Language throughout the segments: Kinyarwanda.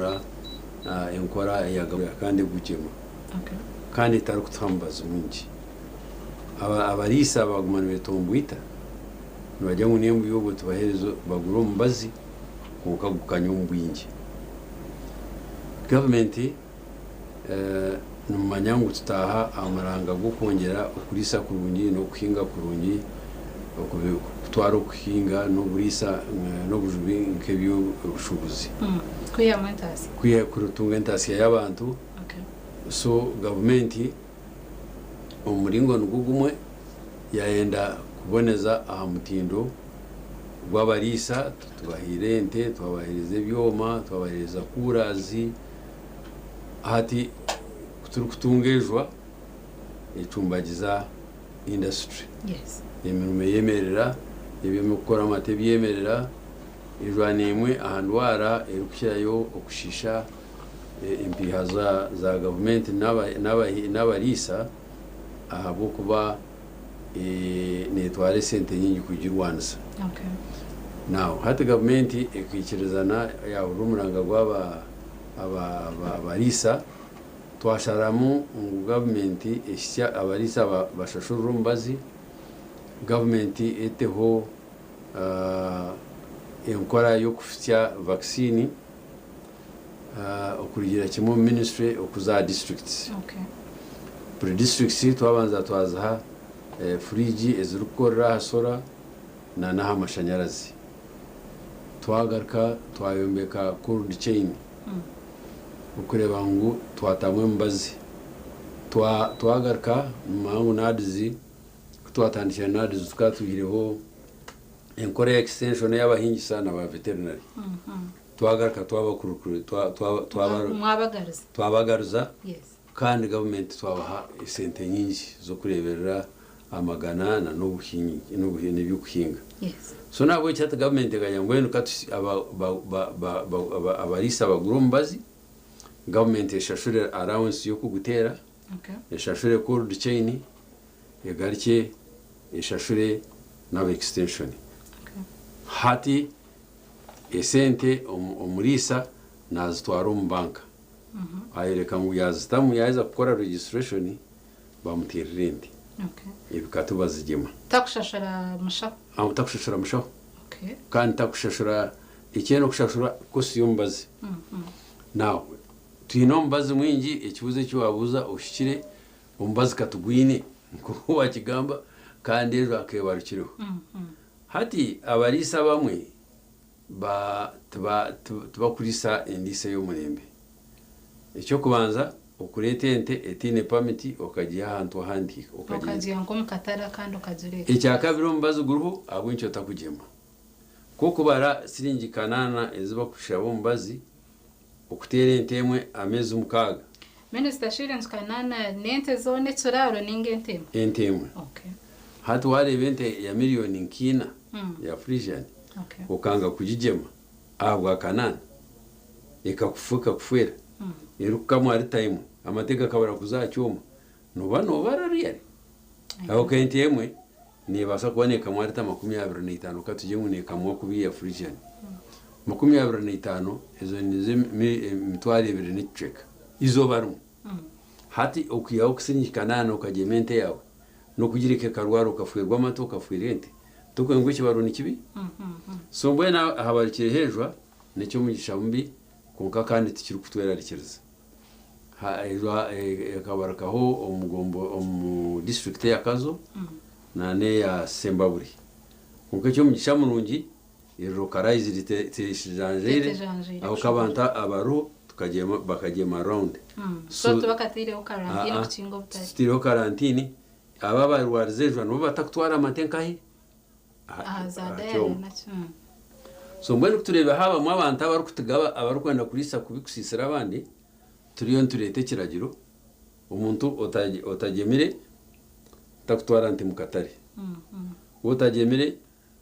kurora enkora yagabya kandi gukema kandi tarukutambaza mungi abarisa bagumana betombuita nibajya mu nembu yobo tubaherezo bagura omumbazi konka gukanya ombwingi government numanya ngu tutaha amaranga go kongera okurisa kurungi no kuhinga kurungi kutwara okuhinga no burisa no bujubi nkebyo obushubuzi kuya kurutunga entasi y'abantu so government omuringo ngugumwe yaenda kuboneza aha mutindo gwabarisa tubahire ente twabahirize byoma twabahiriza kurazi hati kutungejwa icumbagiza industry emirimo yemerera ebyo mukora amate byemerera ijwanimwe ahandwara erukirayo okushisha empiha za government n'abarisa ahabo kuba netware sente nyingi kugirwanisa now hati government ekwikirizana ya urumuranga gwaba abarisa twasharamu government esya abarisa bashashura umbazi government eteho enkora yo kufitya vaccine okurigira kimwe ministry okuza districts pre districts twabanza twazaha friji ezirukora sora na naha amashanyarazi twagaruka twayombeka cold chain ukureba ngo twatamwe mbazi twagaruka mangu nadizi twatandikira nadizi tukatugireho enkora extension y'abahingisa na ba veterinary twagaruka twabakurukuru twabagaruza kandi government twabaha sente nyingi zo kureberera amagana na n'ubuhinyi by'ukuhinga so nabo cyata government ganyangweno kati abarisa bagurumbazi government eshashure allowance yo kugutera eshashure cold chain egarike eshashure na extension hati esente omurisa nazitwara mu banka ayereka mu yazitamu yaza gukora registration bamutirira indi ibikatu bazigema takushashara mushaho kandi takushashura ikintu kushashura kosi yombazi now tuyinombazi mwingi ikibuze cyo wabuza ushikire umbazi katugwine ko wakigamba kandi ejo akebarukiriho hati abarisa bamwe tubakurisa indise y'umurembe icyo kubanza ukurete ente etine pamiti okagiye ahantu handi okagiye ngo mukatara kandi okazureka icya kabiri umbazi guruho abwincho takugema kuko bara siringi kanana eziba kushaba umbazi okutera ente emwe amezi mukaga Minister Shirens kanana nente zone turaro ningente ente emwe hati wale evente ya milioni nkina ya Frisian ukanga kujijema ahubwo kanana ikakufuka kufera irukamwe ari time amateka kabara kuzacyuma nubara riyari aho kente emwe nibasa kuboneka mu arita 25 katuje muneka mu kubiya Frisian 25 ezo nize mitwari ibiri n'iceka izo baru hati okuya okusinyikana ukajemente yawe no kugirike karwaro ukafwirwa amato ukafwirente tuko ngwiki baro nikibi so mbwena habarikire hejwa nicyo mugisha mbi konka kandi tikiri kutwerarikiriza ha ejwa kabarakaho omugombo district ya Kazo nane ya Sembaburi konka cyo mugisha murungi irokarize tishjanjere aho kabanta abaro tukagema bakagema round so tubakatire ukarantine kucingo butari stiro karantini aba barwarizejwa no batakutwara amatenkahi azadaye so mbwene kutureba haba mu abantu abari kutugaba abari kwenda kurisa kubikusisira abandi turiyo turete kiragiro umuntu otagemire takutwara ante mukatari otagemire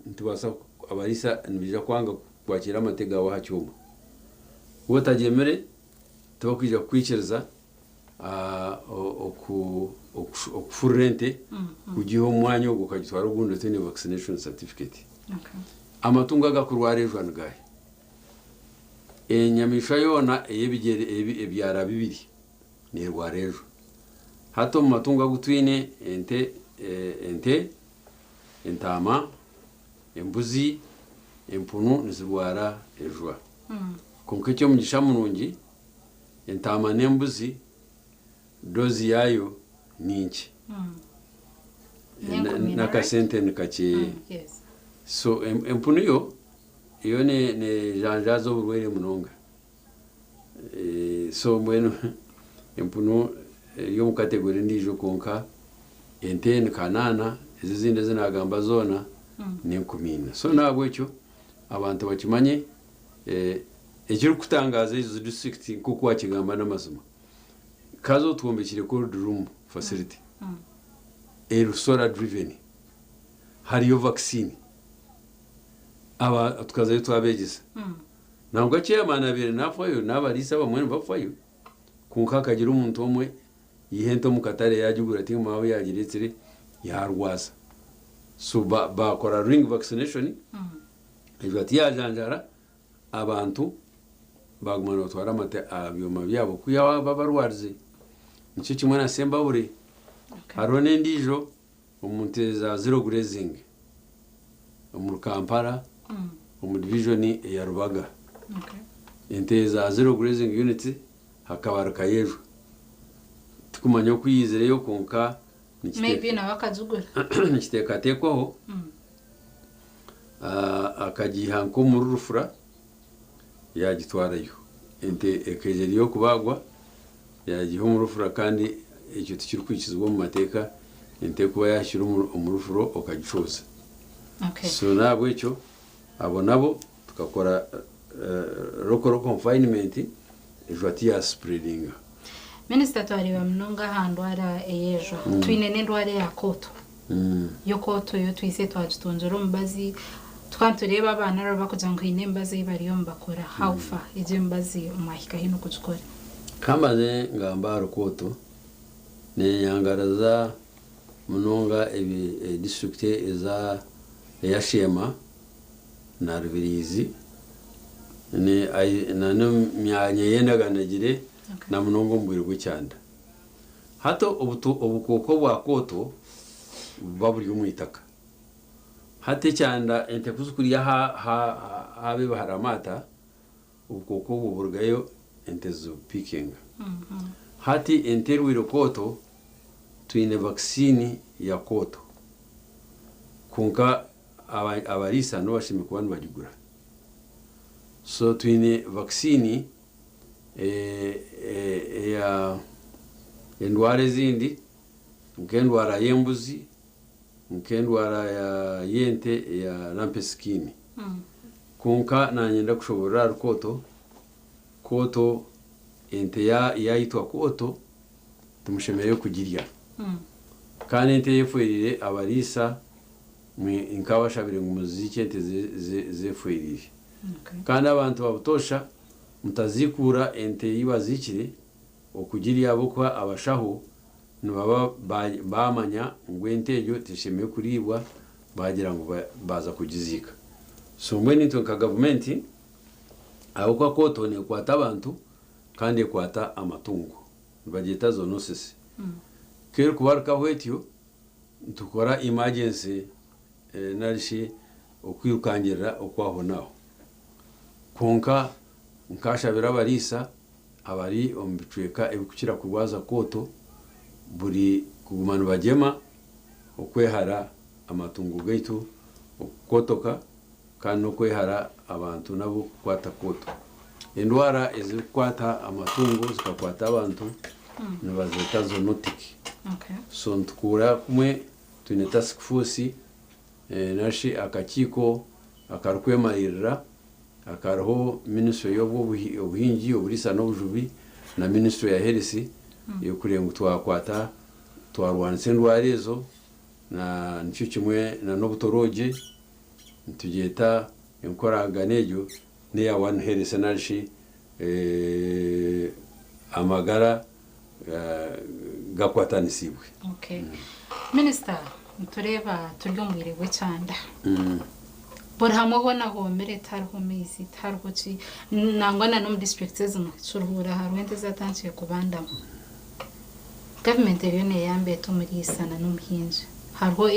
ntibasa abarisa nibija kwanga kwakira amatega wa hacyuma otagemire tubakwija kwikiriza okufurrente kugiho umwanya ukagitwara ugundo tene vaccination certificate amatunga gakurware jwangaye enyamisha yona eyebigere ebyara bibiri ni rwarejo hato mu matungo gutwine ente entama embuzi empunu nizirwara ejwa konke cyo mugisha munungi entama n'embuzi dozi yayo ninki nakasente nikake so empunu yo ne janjazo burwere munonga so mweno empunu yo mu kategori ndijo konka ente kanana izindi zinagamba zona n'enkumina so nabwo cyo abantu bakimanye ekiri kutangaza izo district kuko wakigamba n'amazima kazo twombekire cold room facility solar driven hariyo vaccine aba tukazayo twabegeza ntabwo chairman abere nafayo nabarisa bamwe bapfayo kunka kagira umuntu omwe yihento mu katare yajugura ati mawe yagiretsere yarwaza so bakora ring vaccination ejwati yajanjara abantu bagumana twara mate abyoma byabo kuya babarwarze nicyo kimwe na sembabure harone ndijo umunteza zero grazing mu Kampala mu division ya Rubaga enteza zero grazing unit hakabara kayejo tukumanya kwiyizere yo konka maybe na bakazugura nikitekatekwaho akagiha nko mu rufura yagitwarayo ente ekejeri yo kubagwa yagiho mu rufura kandi icyo tukiri kwikizwa mu mateka ente kuba yashyira mu rufuro okagicoza so nabwo icyo abo nabo tukakora local confinement ejwati ya spreading. Minister twariba mnonga handwara eyejo twine n'indwara ya koto yo koto yo twise twagitonzero mbazi twantureba abana raba kugira ngo inembaze bariyo mbakora haufa ije mbazi umahika hino kuzikora kamaze ngamba koto ne yangaraza mnonga ebi district eza yashema na Rubirizi ne nano myanye yendaganagire na mnongo mbwirwe cyanda hato ubukoko bwa koto baburi umwitaka hate cyanda ente kuzukuriya habe baharamata ubukoko buburgayo ente zo picking hati ente rwiro koto twine vaccine ya koto kunka abarisa no bashime kubantu bagigura so twine vaccine ya endware zindi nkendwara yembuzi nkendwara ya yente ya lampeskini kunka nanyenda kushobora koto ente yitwa koto tumushemeye kugirya kandi ente yefuirire abarisa inkabashabire ngo muziki ente zefuirire kandi abantu babutosha mutazikura ente yibazikire okugirya bukwa abashaho nibaba bamanya ngo ente yo tishemeye kuribwa bagira ngo baza kugizika so mbwe nito ka government aho kwa koto ne kwata abantu kandi kwata amatungo bagita zoonosis kero kubarka hwetyo tukora emergency narishi okwirukangira okwaho naho konka nkashabira barisa abari ombicweka ebikukira kurwaza koto buri kugumana bagema okwehara amatungo gaitu okotoka kandi okwehara abantu nabo kwata koto endwara ezikwata amatungo zikakwata abantu nibazeta zoonotic so ntukura kumwe twine task force nashi akakiko akarukwemarira akaraho ministry y'obuhingi oburisa n'obujubi na ministry ya health yo kurenga twakwata twarwanise ndwara ezo na nicyo kimwe na n'obutoroje ntugeta enkoranganejo ne ya one health nashi amagara gakwatanisibwe. Minister tureba turyumwiriwe cyanda But hamwe ho naho mere tarho mezi tarho chi nangwa na no districts zimwe surhura harwente zatangiye kubandamo government rero ne yambe to muri sana n'umuhinje harho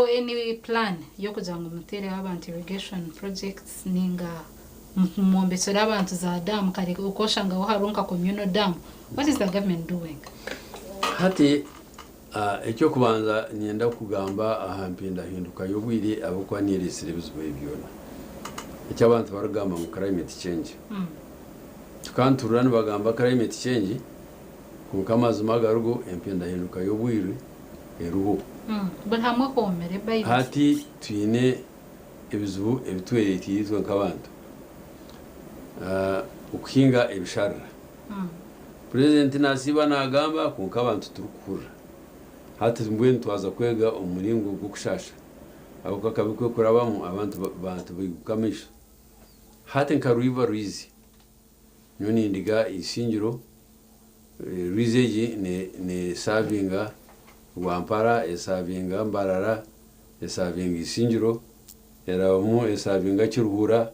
any plan yo kugira ngo mutere abantu irrigation projects ninga mumbesera abantu za dam kare ukoshanga ho harunka communal dam. What is the government doing? Hati icyo kubanza nyenda kugamba ahampinda hinduka yobwiri abukwa nirisire bizwe byona icyo abantu baragamba mu climate change tukanturana bagamba climate change kamazi magarugo empinda hinduka yobwiri eruho but hamwe homere bayi hati twine ebizubu ebitwereti yitwa nk'abantu ukinga ebisharra president nasiba nagamba kunkabantu turukura hati mbweni twaza kwega umuringo gukushasha abo kakabikwe kurabamo abantu bigukamisha hati nkaruiva ruizi nyoni ndiga isingiro ruizeji ne savinga Rwampara esavinga Mbarara esavinga isingiro eramu esavinga Kiruhura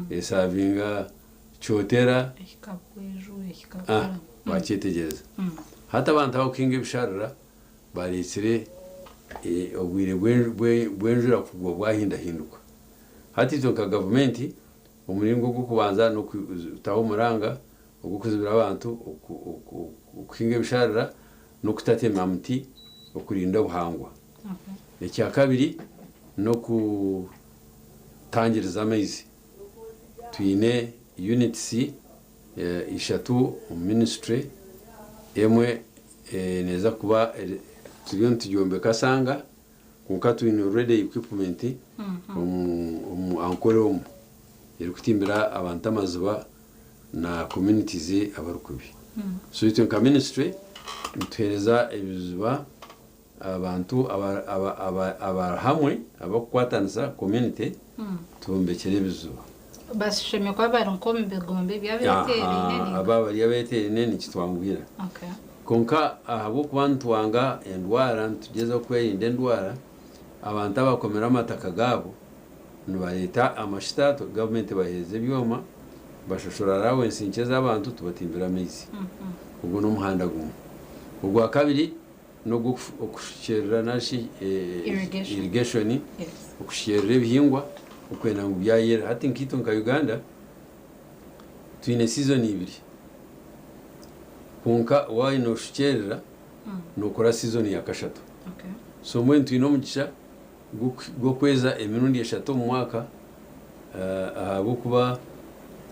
esavinga Chotera bachetegereza hata abantu aho kinga bisharara baritsire obwire bwenjura kugwa bwahindahinduka hati tonka government umuringo gukubanza no kutaho muranga ugukuzibira abantu ukinga bisharara no kutatema muti okurinda buhangwa ecya kabiri no kutangiriza amezi twine units ishatu ministry emwe neza kuba turiyo tujombe kasanga kunka twine already equipment ankore iri kutimbira abantu amazuba na communities abarukubi so ito nka ministry ntuhereza ibizuba abantu abahamwe abakwatanisa community tumbekere ibizuba bashimye kwa baronko mbegombe byabetere nene ababa yabetere nene kitwangwira okay konka ahabo kubantu wanga endwara tugeza kwerinda endwara abantu abakomera amataka gabo nubareta amashitato government baheze byoma bashashora rawe nsinke z'abantu tubatimbira amezi ubwo no muhanda gumwe ubwo kabiri no gushikirira nashi irrigation okushikirira ibihingwa ukwena ngo byayera hati nkito nka Uganda twine season ibiri kunka wayi no shikirira no kora season ya kashatu so mwe twino mugisha go kweza emirundi eshatu mu mwaka ahabo kuba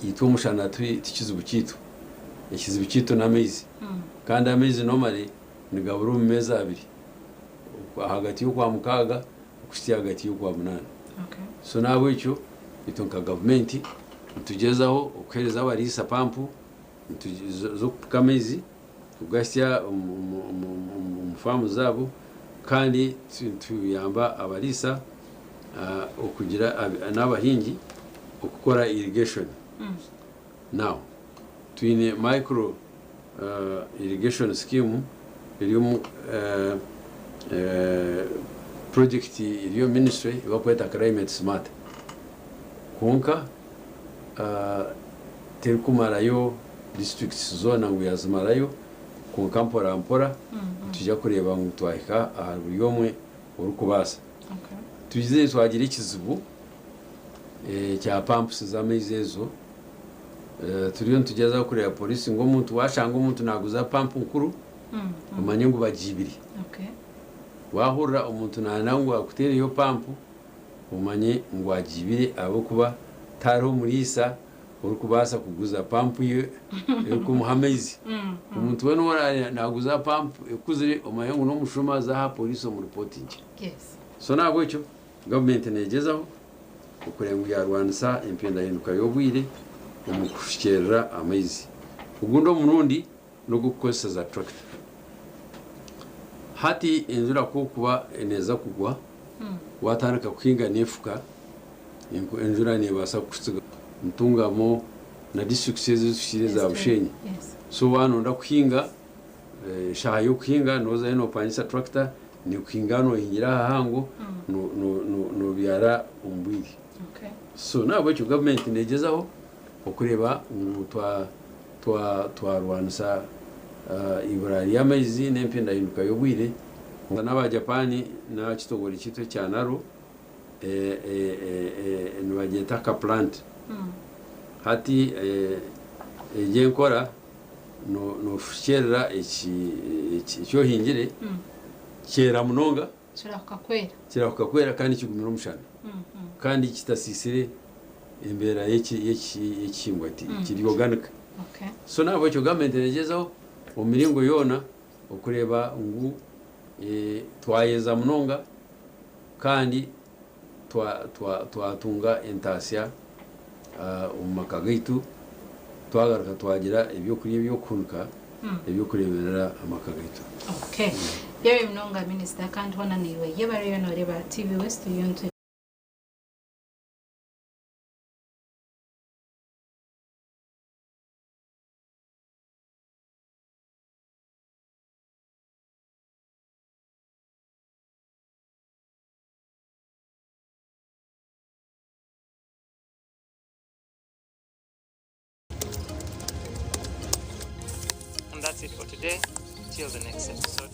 yitwa mushana tikizibu kitu ikizibu kitu n'amezi kandi amezi normally ni gaburu mu mezi abiri hagati yo kwa mukaga kushya hagati yo kwa munana so nawe icyo itonka government tugezaho ukereza abarisa pampu zo kamezi ugasya umufamu zabo kandi tuyamba abarisa okugira n'abahingi okukora irrigation now twine micro irrigation scheme iriyo project iriyo ministry bakweta climate smart konka terikumarayo districts zona ngo yazimarayo konka mpora tujya kureba ngo twahika yomwe urukubasa tugize twagira ikizibu cya pumps z'amezezo turiyo tugeza kureba police ngo umuntu washanga umuntu naguza pump nkuru umanye ngo bajibiri wahura umuntu nanangwa akutere yo pump umanye ngo ajibire abo kuba taro murisa urukubasa kuguza pump ye yo muhamezi umuntu we no naguza pump ekuzire umanye ngo no mushuma za police mu reporting so nabo cyo government negezaho ukurengu ya Rwanda impenda hinduka yobwire umukushikera amezi ugundo murundi no gukosa za tractor hati inzura ko kuba eneza kugwa watanaka kwinga nefuka injura ne basa kutsiga mtungamo na districts zishire za bushenyi so wano nda kwinga shayo kwinga noza ino panyisa tractor ni kwingano hingira hango no byara umbwiri so nabo cyo government negezaho okureba twarwanisa iburari y'amaizi n'empinda yinuka yobwire n'abajapani na kitogori kito cya naro nibageta ka plant hati yenkora no fushera icyo hingire cyera munonga kirakwera kandi kigumira umushana kandi kitasisire imbera y'ekingwati kiri organic so nabo cyo government negezaho omiringo yona okureba ngu twayeza munonga kandi twatunga entasya umumaka gaitu twagaruka twagira ebyo kuriye byo kunuka ebyo kureberera amaka gaitu yewe munonga minister kandi hona niwe yebare yona reba TV West yonto And that's it for today. Till the next episode.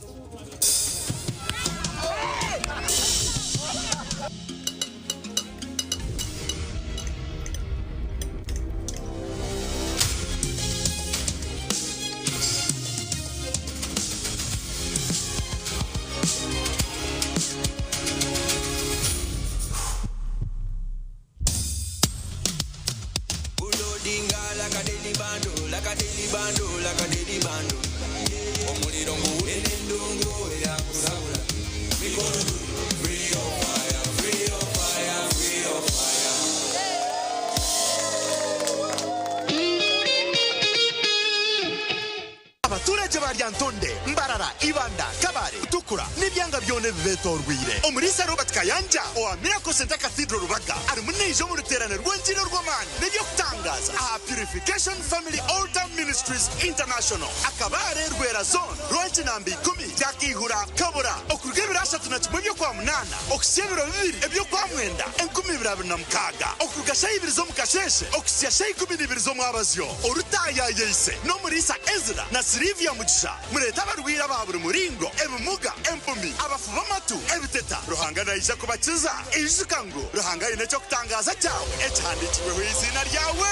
abaturage baryantonde mbarara ibanda kabare utukura n'ibyanga byone bibetorwire omurisa Robert Kayanja owa Miracle Center Cathedral Rubaga ari munije mu ruterane rw'engiro rw'amani n'ibyo kutangaza aha Purification Family Altar Ministries International akabare rwera zone rw'enchi nambi 10 yakihura kabura okurge birashatu na kimwe byo kwa munana okusyebiro bibiri ebyo kwa mwenda 2026 okugasha ibiri zo mukasheshe okusyasha 12 zo mwabazyo orutaya yeyise no murisa Ezra na Silvia Mugisha mureta barwira baburi muringo ebimuga empumi abafuba matu ebiteta ruhangana ije kubakiza ijukango ruhanga ine cyo kutangaza cyawe ecyandikiwe mu izina ryawe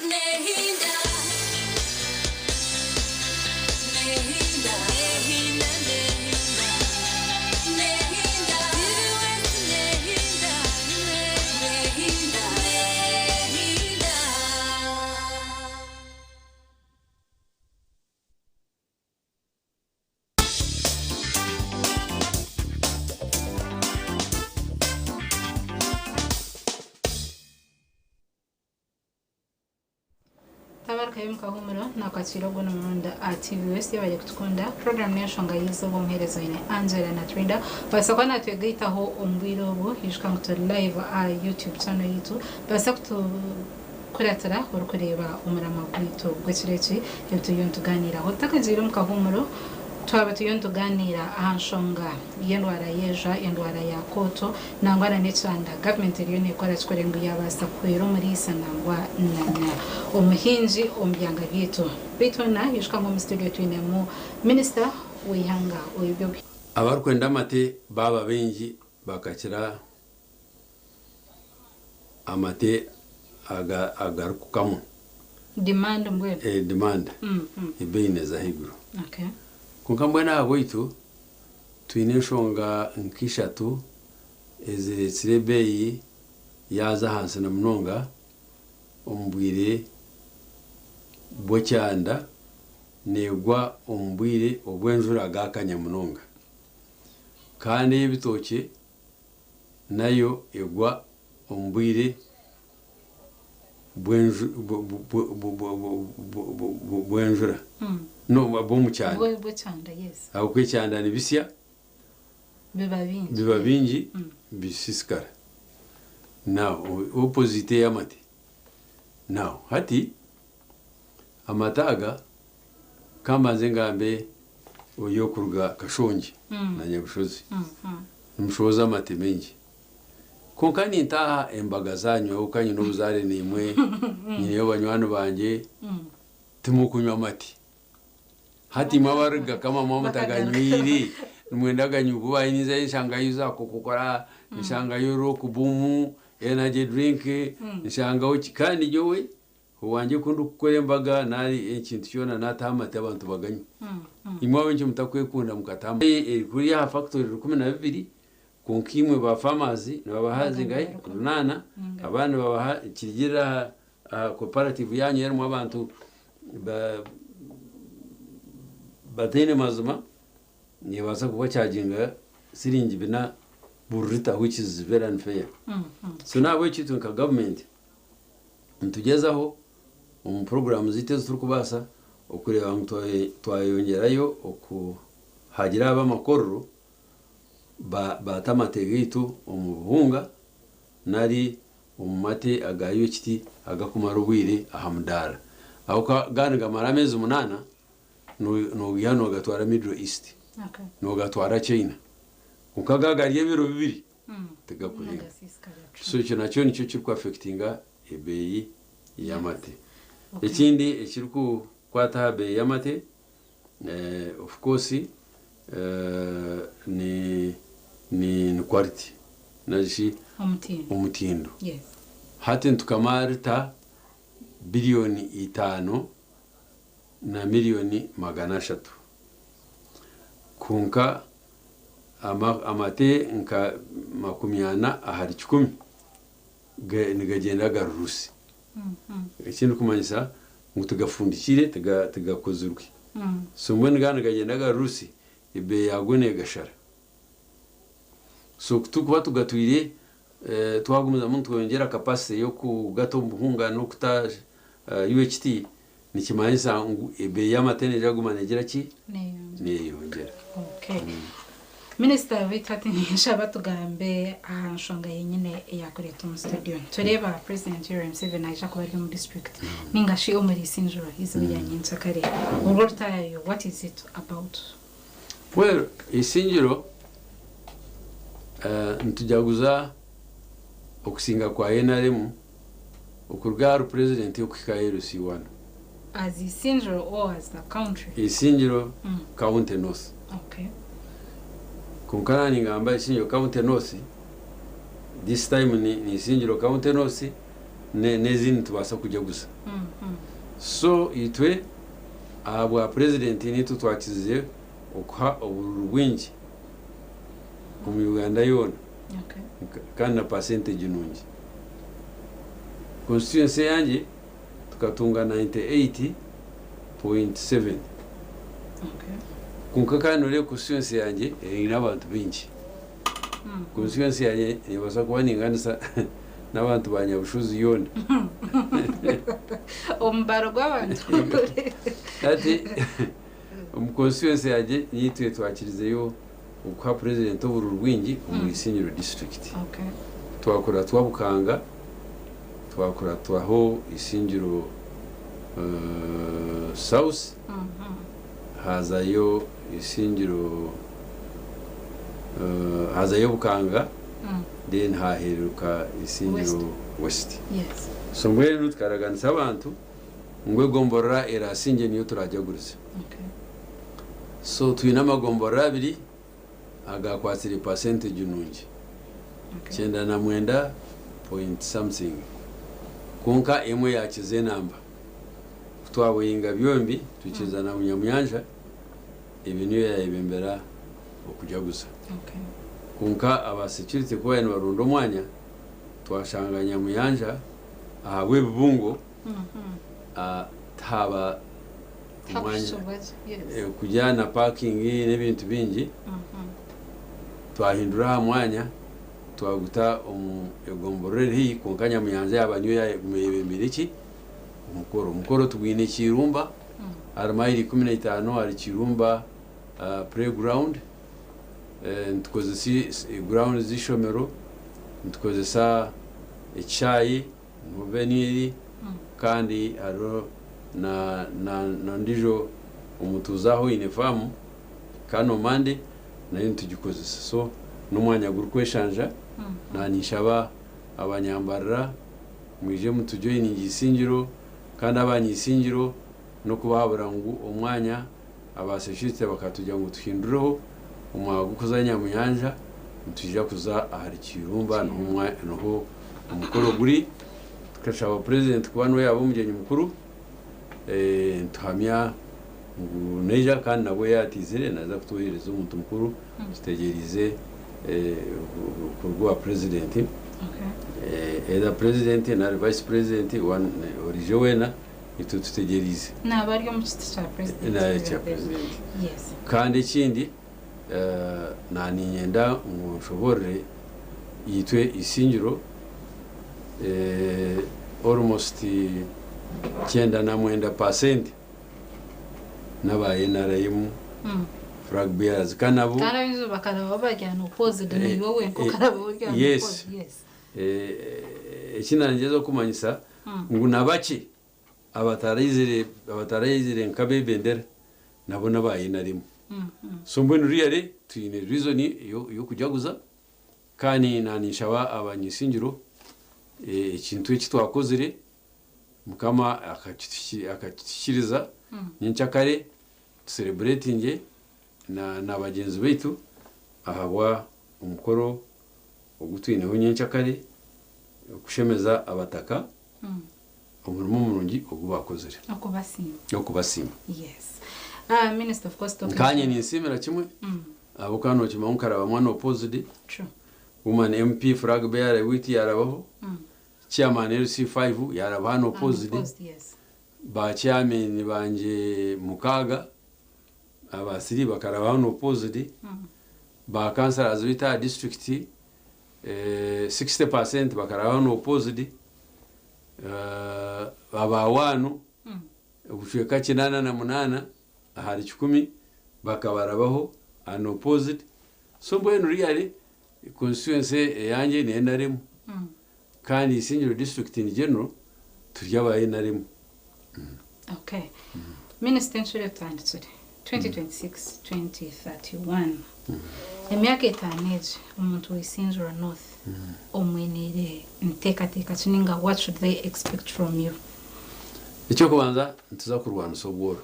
Nehinda Nehinda Nehinda Nehinda Nehinda Nehinda Nehinda tabarakaye mukahumuro nakwakira ubwo n'umurundi TV West yabaye kutukunda program yashonga yizo bomherezo ine Angela na Trinda basakwa natwe gitaho umbwiro ubu yishka ngo live YouTube channel yitu basa kutu kuratara urukureba umurama gwito gwekireki yontuganira hotakazira mukahumuro twaba tuyontuganira ahanshonga yendwara yeja yendwara ya koto nangwana necanda government iriyo nekora chikorengo yabasa kwero muri sanangwa nanya umuhinji ombyanga byeto bitona yishka ngo studio twinemo minister wihanga oyibyo abarkwenda amate baba benji bakakira amate agarukamo demand mbwe demand ibeineza higuru okay kunkambwana aboitu twine shonga nkishatu eziretsire beyi yaza hansi na munonga ombwire bocyanda negwa ombwire obwenjura gakanya munonga kandi ibitoke nayo egwa ombwire bwenjura no bo mucyanda bo cyanda yes aho kwecyanda ni bisya biba bingi bisiskara now opposite yamate now hati amataga kambanze ngambe yo kuruga kashongi na nyabushozi umushoza amate mengi konka nintaha embaga zanyu ukanye n'ubuzare nimwe niyo banywano banje tumukunywa amati hati mabarga kama mama taganywiri mwenda ganyuguba iniza ishanga yuza kokokora ishanga yoro kubumu energy drink ishanga ukikandi jowe wanje kundu kukore embaga nari ekintu cyona natamate abantu baganywa imwe benshi mutakwe kunda mukatama kuri ya factory 12 konkimwe ba farmers nabahazi ngai runana abana babaha kirigira cooperative yanyu yarimo abantu batene mazuma nibaza kuba charginga siringi bina burita which is very unfair so nawe kitu nka government ntugezaho program zitezo turi kubasa okureba twayongerayo okuhagira abamakorro batamategitu omubuhunga nari omumate agayo kiti agakumara ubwire ahamudara aho gani gamara amezi 8 no gihano gatwara Middle East no gatwara China ukagagariye biro bibiri tegakuringa so icyo nacyo nicyo kiri ku affectinga ebeyi yamate ikindi ekiri ku kwata beyi yamate of course ni quality naji umutindo yes hati tukamarita bilioni 5 na milioni 300 kunka amate nka 10 ahari 10 nigagenda garusi ikintu kumanyisa ngutugafundikire tugakozurwe so mbone gagenda garusi ibe yagone gashara so tukuba tugatwire twagumuza muntu twongera capacity yo kugato muhunga no kuta UHT nikimanyisa ibe yamateneje gumanegera ki neyongera okay Minister witati nishaba tugambe ahanshonga yenyine yakoreta mu studio tureba President Yoweri Museveni aje kubaryo mu district ningashi omuri sinjoro izibiyanye nsakare urortayo what is it about well isinjiro ntujaguza okusinga kwa NRM okurgaru president okikairo C1 as isinjiro or as the country isinjiro county north okay kunkarani ngamba isinjiro county north this time ni isinjiro county north nezini tubasa kujya gusa so itwe abwa president ni tutwakize okha oburugwinji mu Uganda yona kana percentage nungi constituency yanjye tukatunga 98.7 kunkakano le constituency yanjye ina abantu bingi constituency yanjye nibaza kuba ninganisa n'abantu banyabushuzi yona ombaro gw'abantu ati constituency yanjye yitwe twakirizeyo ukwa president w'Ururwingi mu Isinjiro district okay twakora twabukanga twakora twaho Isinjiro south hazayo Isinjiro hazayo bukanga then haheruka Isinjiro west yes so mbere tukaraganisa abantu ngwe gombora era sinje niyo turajaguriza okay so twinama gombora abiri agakwatira percentage nungi cyenda na mwenda point something kunka emwe yakize namba twabuyinga byombi tukizana munyamyanja ibintu yayibembera okujya gusa okay kunka aba security kwa eno barundo mwanya twashanganya muyanja ahabwe bubungo taba mwanya kujyana parking n'ibintu bingi twahindura mwanya twaguta egomborere hi konkanya muyanja yabanyo ya muyebembiriki umukoro tugwine kirumba armayiri 15 ari kirumba playground ntukoze ground zishomero ntukoze sa icyayi mubeniri kandi aro na ndijo umutuzaho inefamu kano mande nayo tugikozesa so n'umwanya guri kweshanja nanishaba abanyambarira mwije mutujoyininga isingiro kandi abanyisingiro no kubahabura ngo umwanya abaseshitse bakatujya ngo tuhindureho umwaga ukuzanya mu nyanja tujya kuza ahari kirumba noho umukoro guri tukashaba president kubano yabo umugeni mukuru tuhamya neja kandi nabo yatizire naza kutuhereza umuntu mukuru tutegerize kurwa president eda president na vice president one orijowena itu tutegerize nabari mu kiti cya president yes kandi ikindi nani nyenda ngo nshobore yitwe isingiro almost 9% nabaye narayemu flag bearers kanabo karabizo bakaraba bajyana opposite ni wowe ko karaba bajyana yes ikinangezo kumanyisa ngo nabaki abatarayizire nkabebendera nabo nabaye narimo so mbona riyare tuyine reason yo kujaguza kandi nanishaba abanyisingiro ikintu kitwakozire mukama akakishiriza nyincakare celebrating na bagenzi baitu ahabwa umukoro ogutwineho nyincakare kushemeza abataka umurimo murungi ogubakozire okubasima yes minister of course talking kanye ni nsimira kimwe abo kano kimankara bamwana opposite true woman MP flag bearer witi yarabaho chairman LC5 yarabano opposite yes ba chairman banje mukaga abasiri bakarabano opposite ba councillors wita district 60% bakarabano opposite abawanu ubushweka 8 ahari 10 bakabarabaho an opposite so mbwenu really constituency yanje ni narimo kandi isingiro district in general turyabaye narimo okay minister nshure tanditsure 2026 2031 emyaka etaneje umuntu w'isingiro north omwenere nteka kininga what should they expect from you icyo kubanza ntuza kurwana soboro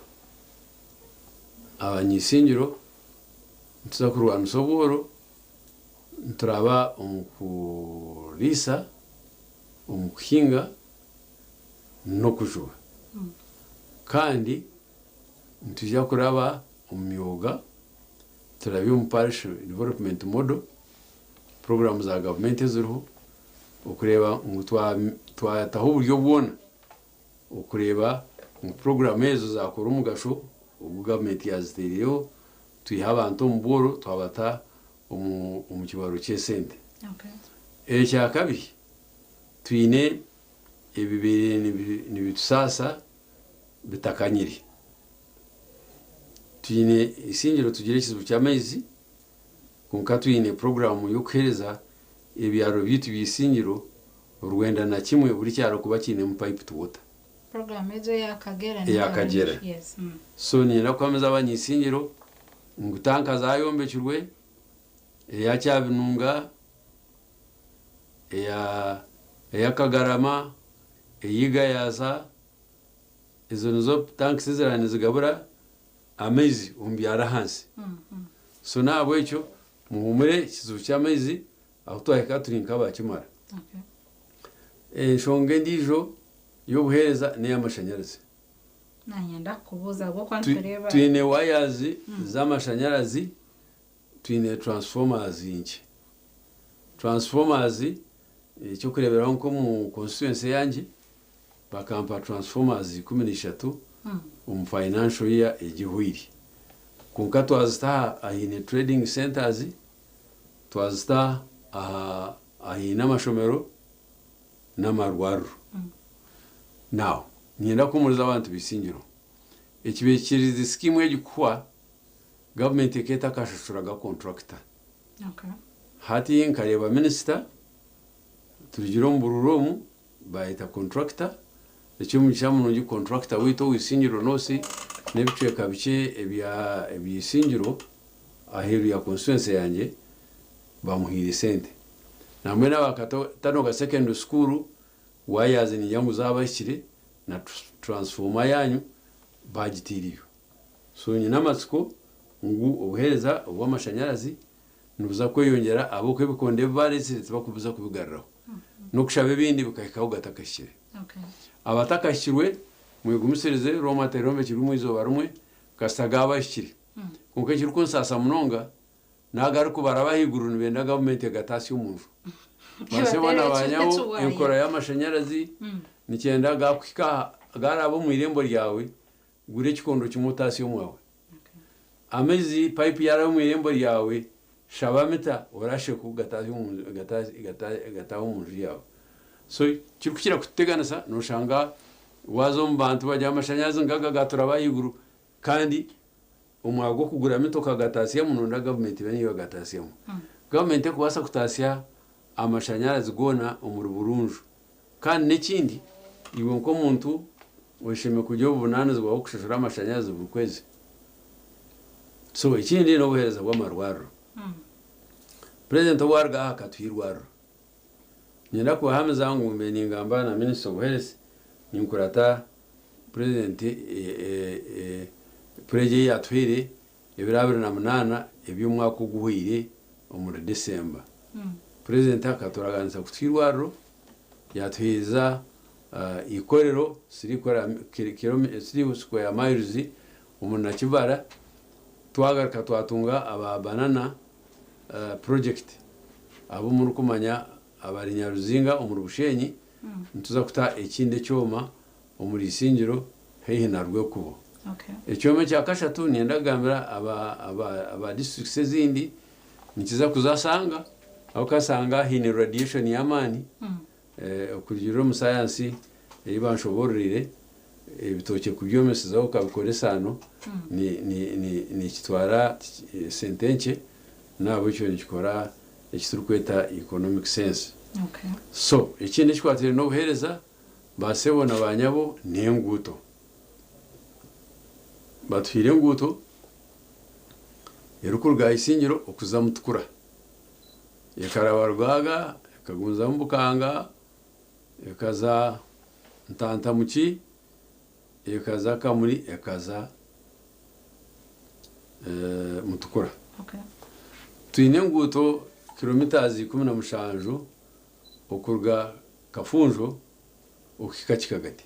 abanyisingiro ntuza kurwana soboro nturaba umukurisa umuhinga no kujuba kandi ntujya kuraba umyuga turabiye parish development model program za government ziriho ukureba ngo twataho uburyo bwona ukureba mu program ezo zakora umugasho ubu government yazitereyo tuyiha abantu mu boro twabata umukibaro cy'esente okay cya kabiri twine ibibiri ni bitusasa bitakanyiri twine isingiro tugire kizu cy'amezi kunka twine program yo kuhereza ibyaro bitu bisingiro urwenda na kimwe buri cyaro kuba kine mu pipe to water program ejo yakagera yes so ni nakwameza abanyisingiro ngutanka zayombekirwe yacyabinunga Kagarama eyiga yaza izo nizo tanks zirane zigabura amezi umbyara hansi so nabo icyo muhumure kizu cy'amezi aho twaheka turinka bakimara okay shonge ndijo yo buhereza ne amashanyarazi nanyenda kubuza bwo kwantureba twine wires z'amashanyarazi twine transformers inki transformers icyo kureberaho nko mu constituency yanjye bakampa transformers 13 financial year igihwiri kunka twazita ahine trading centers twazita ahine amashomero n'amarwaru now nyenda kumuriza abantu bisingiro ikibekiriza scheme y'igukwa government iketa kashashuraga contractor okay hati nkareba minister turigiro mbururomu bayita contractor icyo mucyamuntu gi contractor wito wisingiro nosi nebiceka bice ebisingiro aheru ya constituency yanjye bamuhire sente namwe n'abakatano ga secondary school wayazini nyangu zabashire na transformer yanyu bagitiriyo so nyina amatsiko ngu obuhereza obw'amashanyarazi nubuza kweyongera abo kwebikonde baretse bakubuza kubigarraho no kushaba ibindi bikahikaho gatakashire abatakashirwe mwigumisereze Roma terombe kirumu izo rumwe kasaga abashire kunke kiruko nsasa munonga nagaruko barabahiguru nibenda government gatasi umuntu basebona abanyaho enkora y'amashanyarazi nicyenda gakwika garabo mu irembo ryawe gure kikondo kimutasi umwawe amezi pipe yara mu irembo ryawe shabamita orashe ku gatasi umuntu gataho umuntu yawe so kirukira kuteganasa no shanga wazo mbantu bajya amashanyarazi ngaga gatura bayiguru kandi umwago kugura mitoka gatasiya munonda government bani yo gatasiya government kubasa kutasiya amashanyarazi gona umuri burunju kandi n'ikindi iwe nko muntu wishime kujyo bunanizo bwo kushashura amashanyarazi buri kwezi so ikindi no buhereza bw'amarwaro president warga akatwirwaro nyenda ko hamza ngo mbeni ngamba na minister buhereza ninkurata president preje yatwire ebirabira na munana eby'umwaka uguhire muri December president akaturaganisa kutwirwaro yatwiza ikorero sirikora kilometero square miles umuntu akibara twagaruka twatunga aba banana project abo muri kumanya abari Nyaruzinga umuri Bushenyi ntuza kuta ekinde cyoma umuri Isingiro hehe narwe kubo ecyoma cya kashatu nendagambira aba districts zindi nikiza kuzasanga aho kasanga hine radiation yamani kurigiro mu science ibanshoborere ibitoke kubyomesizaho kabikoresano ni kitwara sentenche nabo cyo nikora ekiturukweta economic sense so ikindi cyatire no buhereza basebona abanyabo nenguto batwire nguto yerukurga Isingiro okuzamutukura yakarabarwaga kagunza mbukanga yakaza ntanta muki yakaza kamuri yakaza mutukura twine nguto kilometers 17 okurga Kafunjo okikachikagati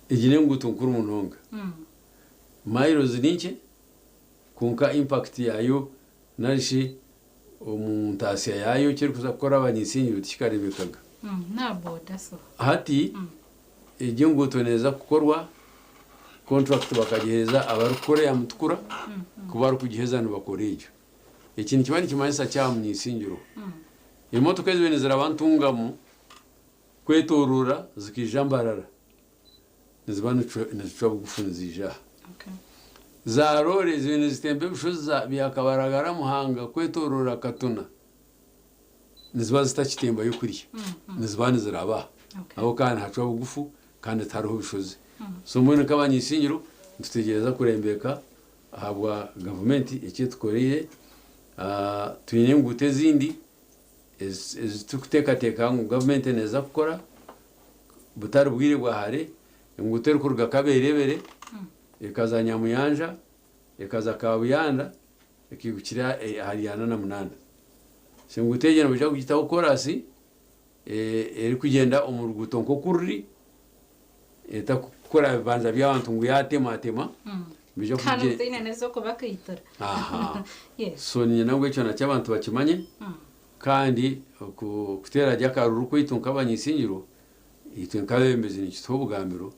igine nguto nkuru munonga miles ninche kunka impact yayo narishi omuntasiya yayo kiri kuzakora abanyisingiro tikarebekaga naboda so hati igihugu neza gukorwa contract bakagiheza abarukore ya mutukura kuba kugiheza nibakorejo ikintu kibani kimanisa cya munyisingiro imotoka zibene zirabantungamo kwetorura zikijambarara nizibana nizichwa gufunzija za rore zibene zitembe bushoza byakabaragara muhanga kwetorura katuna nizibana zitakitemba yo kuriya nizibana ziraba aho kandi hacwa bugufu kandi taruho bishoze so mbone kabanyisingiro tutegereza kurembeka ahabwa government ikitkoreye twine ngute zindi tukuteka ngo government neza gukora butari bwire bwahare ngute rukurga kaberebere ikazanya muyanja ikaza kabuyanda ikigukira hariyana na munana singutegera bujya kugitaho korasi eri kugenda umuruguto nko kurri eta kukora bibanza by'abantu ngo yatema bijya kugenda kandi nezo ko bakayitara so ni nabwo cyo na cy'abantu bakimanye kandi kutera jyakaruru kwitunka abanyisingiro itunkabembeze ni kitobugambiro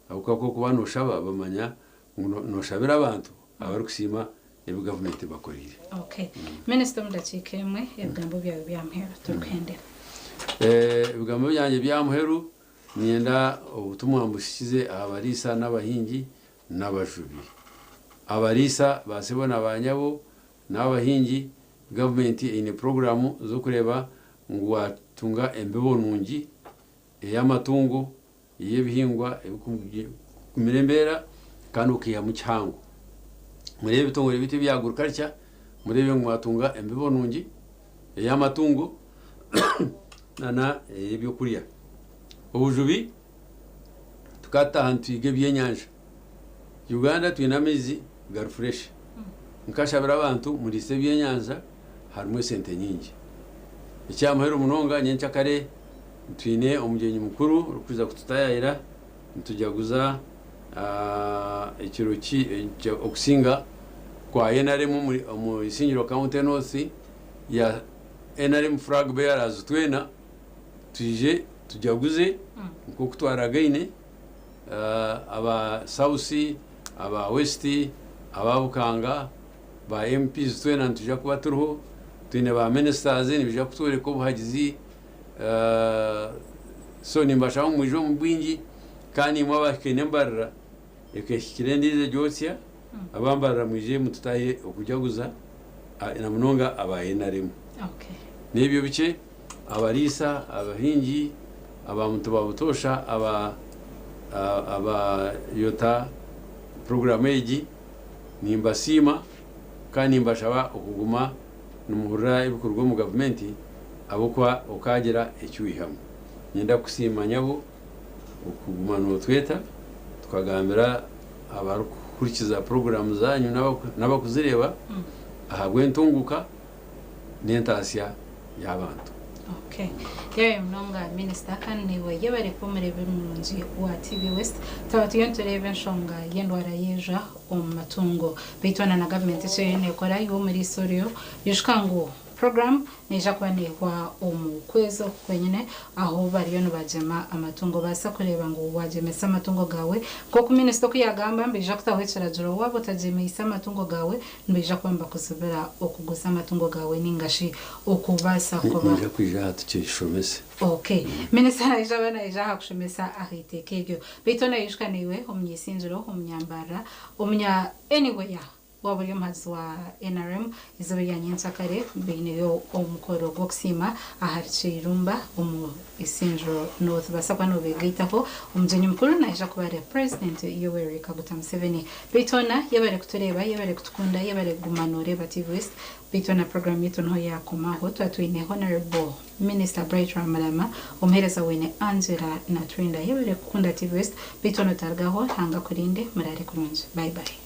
abuka ko kubano shaba bamanya no shabira abantu abari kusima ebu government bakorire minister mudakikemwe ebigambo byawe byamhera turukendera ebigambo byanje byamheru nienda ubutumwa mbushize abarisa n'abahingi n'abajubi abarisa basebona abanyabo n'abahingi government ine program zo kureba ngo watunga embebo nungi y'amatungo y'ebihingwa kumirembera kandi ukiya mu cyango murebe bitongo biti byaguruka cya murebe mwatunga embibo nungi ey'amatungo nana ebyo kurya obujubi tukataha ntwige ebyenyanja Uganda twine amaizi gari fresh nkashabira abantu murise ebyenyanja harimu esente nyingi ekyamahero munonga nyenkyakare twine omugenyi mukuru okuza kututayira ntujaguza ekiro okusinga kwa NRM mu Isingiro County North ya NRM flag bearers twena tuje tujaguze nko kutwaragaine aba South aba West aba Bukanga ba MPs twena tuja kuba turiho twine ba ministers nibija kutwereka obuhagizi so nimbashaho mwijo mubwingi kandi mwabakene mbarra ekeshikirendize josya abambarra mwije mututaye okujaguza na munonga aba NRM. Okay. Nebyo bice abarisa abahingi abamuntu babutosha aba yota program eji nimbasima kandi mbashaba okuguma numuhura ibikorwa mu government abokwa okagira ecyuyihamu nyenda kusima nyabo okuguma no tweta tukagambira abarukurikiza program zanyu nabakuzireba ahabwe ntunguka n'entasya y'abantu. Okay. Yewe mnonga minister kandi we yebare kumurebe munzi wa TV West tabatiyonterebe nshonga yendwara yeja matungo bitwana na government cyene kora yo muri sorio yishkango program neja kwanehwa omukwezo kwenyene aho bariyo nubajema amatungo basa kureba ngo wajemesa amatungo gawe ko ku minister ko yagamba mbija kutawecera joro wabo tajemesa amatungo gawe mbija kwamba kusubira okuguza amatungo gawe ningashi okubasa kuba nja kwija tukishomese. Okay. Minister aija bana ija hakushomesa ahitekegyo bitona yishkaniwe omnyisinziro omnyambara omnya anyway waburi mazi wa NRM izobe yanyinsakare bineyo omukoro goksima aharchirumba omu Isingiro North basakwa no begitaho umjenyi mukuru naija kubare president Yoweri Kaguta Museveni bitona yabare kutureba yabare kutukunda yabare gumanore TV West bitona program yetu no yakomaho twatwine honorable Minister Bright Malama omhereza wene Angela Natrinda yabare kukunda TV West bitona targaho hanga kurinde murare kurunzi. Bye bye.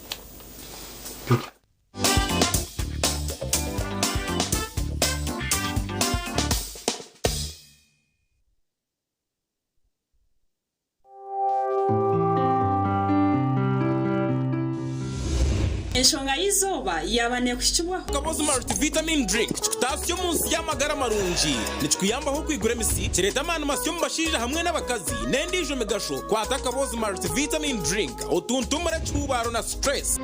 Enshonga y'izuba yabane kushibwaho Kabozi multivitamin drink kitasyo munsi y'amagara marungi nichikuyambaho kwigura emisi kireta amana masyo mubashije hamwe n'abakazi nendijo megasho kwata Kabozi multivitamin drink otuntumura cyubaro na stress